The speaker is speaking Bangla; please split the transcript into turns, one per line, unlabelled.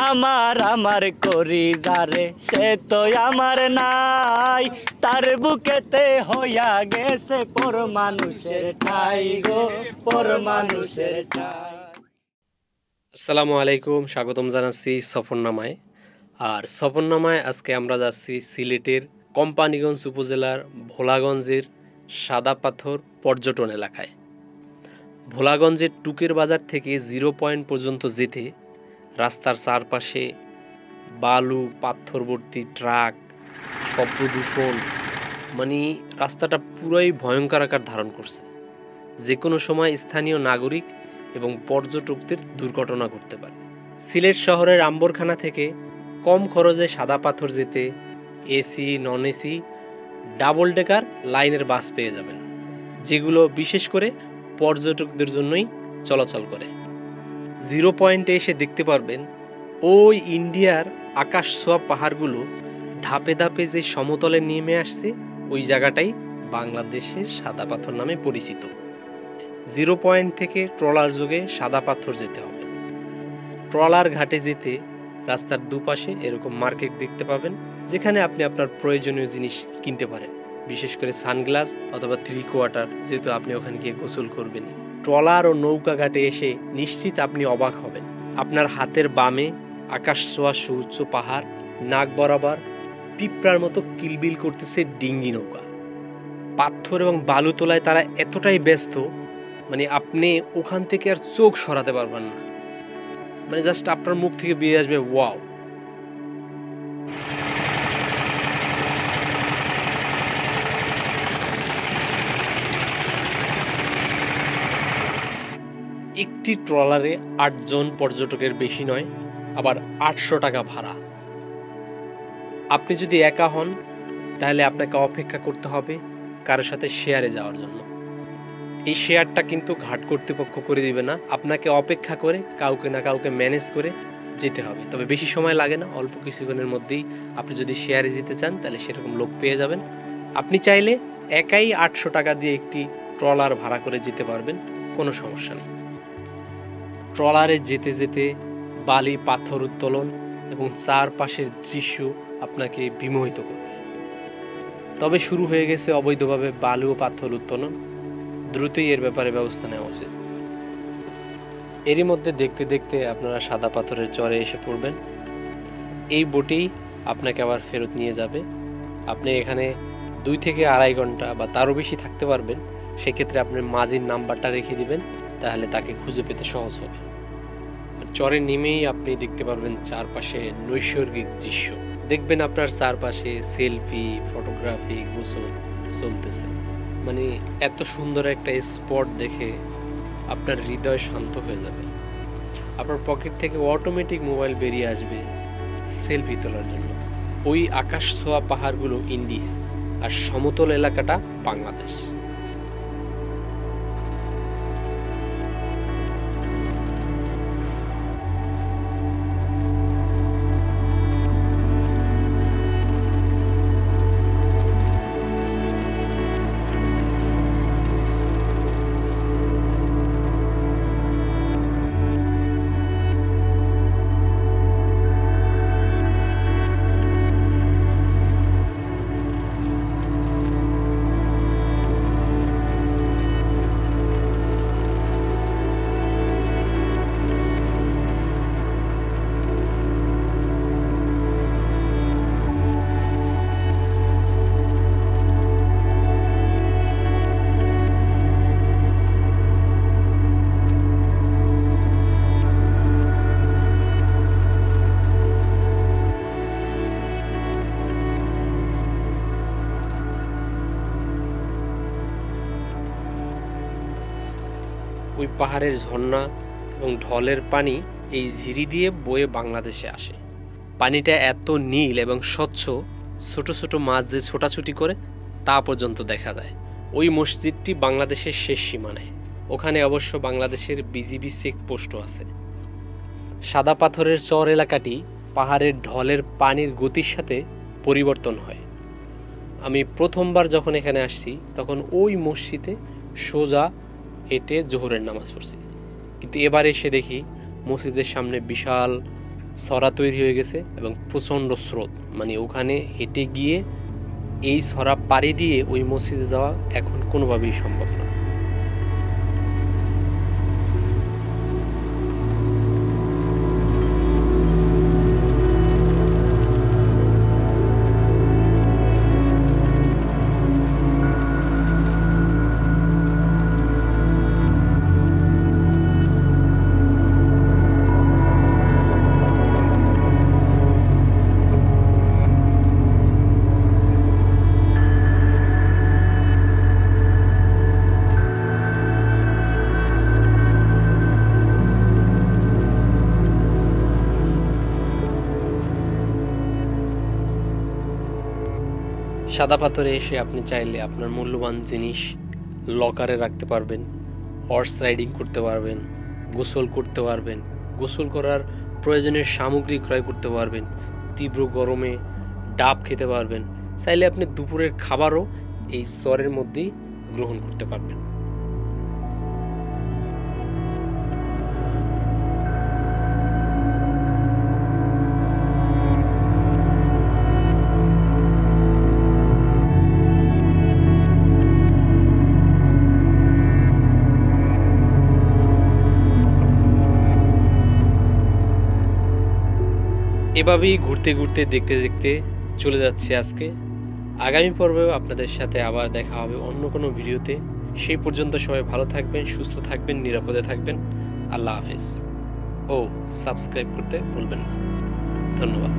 আমার আমার করি যারে সে তো আমার নাই, তার বুকেতে হইয়া গেছে পর মানুষের ঠাই গো, পর মানুষের ঠাই।
আসসালামু আলাইকুম, স্বাগতম জানাচ্ছি সফরনামায়। আর সফরনামায় আজকে আমরা যাচ্ছি সিলেটের কোম্পানীগঞ্জ উপজেলার ভোলাগঞ্জের সাদা পাথর পর্যটন এলাকায়। ভোলাগঞ্জের টুকের বাজার থেকে 0 পয়েন্ট পর্যন্ত যেতে রাস্তার চারপাশে বালু, পাথর ভর্তি ট্রাক, শব্দ দূষণ, মানে রাস্তাটা পুরোই ভয়ঙ্কর আকার ধারণ করছে। যে কোনো সময় স্থানীয় নাগরিক এবং পর্যটকদের দুর্ঘটনা ঘটতে পারে। সিলেট শহরের আম্বরখানা থেকে কম খরচে সাদা পাথর যেতে AC, non AC, double decker লাইনের বাস পেয়ে যাবেন, যেগুলো বিশেষ করে পর্যটকদের জন্যই চলাচল করে। 0 পয়েন্টে এসে দেখতে পারবেন ওই ইন্ডিয়ার আকাশ ছোঁয়া পাহাড়গুলো ধাপে ধাপে যে সমতলে নেমে আসছে, ওই জায়গাটাই বাংলাদেশের সাদা পাথর নামে পরিচিত। 0 পয়েন্ট থেকে ট্রলার যোগে সাদা পাথর যেতে হবে। ট্রলার ঘাটে যেতে রাস্তার দুপাশে এরকম মার্কেট দেখতে পাবেন, যেখানে আপনি আপনার প্রয়োজনীয় জিনিস কিনতে পারেন, বিশেষ করে সানগ্লাস অথবা 3 কোয়ার্টার, যেহেতু আপনি ওখানে গিয়ে গোসল করবেনই। ট্রলার ও নৌকা ঘাটে এসে নিশ্চিত আপনি অবাক হবেন। আপনার হাতের বামে আকাশ ছোঁয়া সুউচ্চ পাহাড়, নাক বরাবর পিঁপড়ার মতো কিলবিল করতেছে ডিঙ্গি নৌকা। পাথর এবং বালু তোলায় তারা এতটাই ব্যস্ত, মানে আপনি ওখান থেকে আর চোখ সরাতে পারবেন না। মানে জাস্ট আপনার মুখ থেকে বেরিয়ে আসবে ওয়াও। একটি ট্রলারে 8 জন পর্যটকের বেশি নয়, আবার 800 টাকা ভাড়া। আপনি যদি একা হন তাহলে আপনাকে অপেক্ষা করতে হবে কারোর সাথে শেয়ারে যাওয়ার জন্য। এই শেয়ারটা কিন্তু ঘাট কর্তৃপক্ষ করে দিবে না, আপনাকে অপেক্ষা করে কাউকে না কাউকে ম্যানেজ করে যেতে হবে। তবে বেশি সময় লাগে না, অল্প কিছুক্ষণের মধ্যেই আপনি যদি শেয়ারে যেতে চান তাহলে সেরকম লোক পেয়ে যাবেন। আপনি চাইলে একাই 800 টাকা দিয়ে একটি ট্রলার ভাড়া করে যেতে পারবেন, কোনো সমস্যা নেই। ট্রলারে যেতে যেতে বালি, পাথর উত্তোলন এবং চারপাশের দৃশ্য আপনাকে বিমোহিত করবে। তবে শুরু হয়ে গেছে অবৈধভাবে বালু ও পাথর উত্তোলন, দ্রুতই এর ব্যাপারে ব্যবস্থা নেওয়া উচিত। এরই মধ্যে দেখতে দেখতে আপনারা সাদা পাথরের চরে এসে পড়বেন। এই বোটেই আপনাকে আবার ফেরত নিয়ে যাবে। আপনি এখানে 2 থেকে 2.5 ঘন্টা বা তারও বেশি থাকতে পারবেন। সেক্ষেত্রে আপনি মাঝির নাম্বারটা রেখে দিবেন, তাহলে তাকে খুঁজে পেতে সহজ হবে। চরে নেমেই আপনি দেখতে পারবেন চারপাশে নৈসর্গিক দৃশ্য। দেখবেন আপনার চারপাশে সেলফি, ফটোগ্রাফি, গোসল চলতেছে। মানে এত সুন্দর একটা স্পট দেখে আপনার হৃদয় শান্ত হয়ে যাবে। আপনার পকেট থেকে অটোমেটিক মোবাইল বেরিয়ে আসবে সেলফি তোলার জন্য। ওই আকাশ ছোঁয়া পাহাড়গুলো ইন্ডিয়া আর সমতল এলাকাটা বাংলাদেশ। ওই পাহাড়ের ঝর্ণা এবং ঢলের পানি এই ঝিরি দিয়ে বয়ে বাংলাদেশে আসে। পানিটা এত নীল এবং স্বচ্ছ, ছোট ছোট মাছ যে ছোটাছুটি করে তা পর্যন্ত দেখা যায়। ওই মসজিদটি বাংলাদেশের শেষ সীমানায়, ওখানে অবশ্য বাংলাদেশের বিজিবি চেকপোস্টও আছে। সাদা পাথরের চর এলাকাটি পাহাড়ের ঢলের পানির গতির সাথে পরিবর্তন হয়। আমি প্রথমবার যখন এখানে আসছি তখন ওই মসজিদে সোজা হেঁটে জোহরের নামাজ পড়ছি, কিন্তু এবার এসে দেখি মসজিদের সামনে বিশাল সরা তৈরি হয়ে গেছে এবং প্রচণ্ড স্রোত, মানে ওখানে হেঁটে গিয়ে এই সরা পাড়ি দিয়ে ওই মসজিদে যাওয়া এখন কোনোভাবেই সম্ভব না। সাদা পাথরে এসে আপনি চাইলে আপনার মূল্যবান জিনিস লকারে রাখতে পারবেন, হর্স রাইডিং করতে পারবেন, গোসল করতে পারবেন, গোসল করার প্রয়োজনীয় সামগ্রী ক্রয় করতে পারবেন, তীব্র গরমে ডাব খেতে পারবেন, চাইলে আপনি দুপুরের খাবারও এই চরের মধ্যেই গ্রহণ করতে পারবেন। এভাবেই ঘুরতে ঘুরতে দেখতে দেখতে চলে যাচ্ছে আজকে। আগামী পর্বেও আপনাদের সাথে আবার দেখা হবে অন্য কোনো ভিডিওতে। সেই পর্যন্ত সবাই ভালো থাকবেন, সুস্থ থাকবেন, নিরাপদে থাকবেন। আল্লাহ হাফেজ। ও সাবস্ক্রাইব করতে ভুলবেন না। ধন্যবাদ।